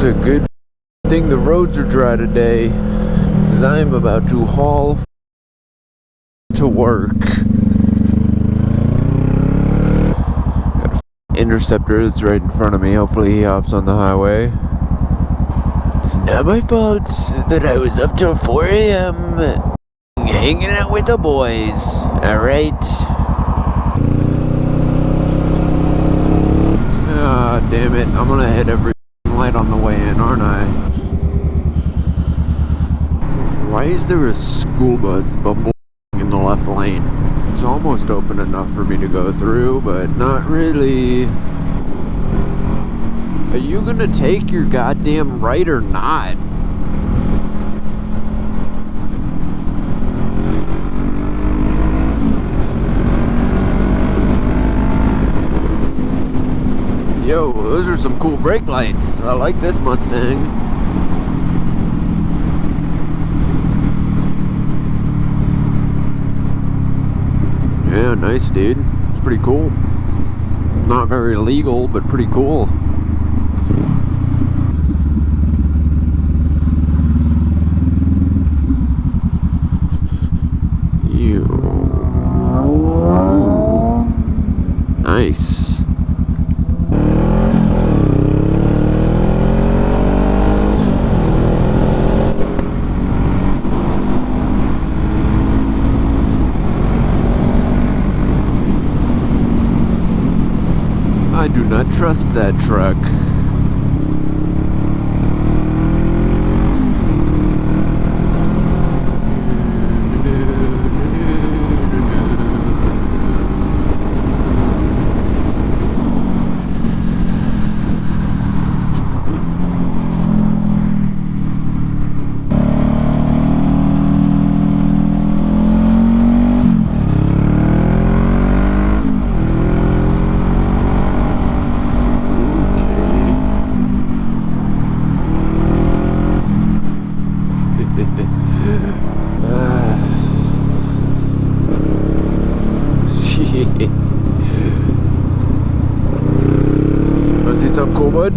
a good thing the roads are dry today, as I am about to haul to work. Got a interceptor that's right in front of me. Hopefully he hops on the highway. It's not my fault that I was up till 4 a.m. hanging out with the boys. Alright. Ah, damn it. I'm gonna hit every light on the way in, aren't I? Why is there a school bus bumbling in the left lane? It's almost open enough for me to go through, but not really. Are you gonna take your goddamn right or not? Yo, those are some cool brake lights. I like this Mustang. Yeah, nice, dude. It's pretty cool. Not very legal, but pretty cool. Nice. I do not trust that truck. Wanna see something cool, bud?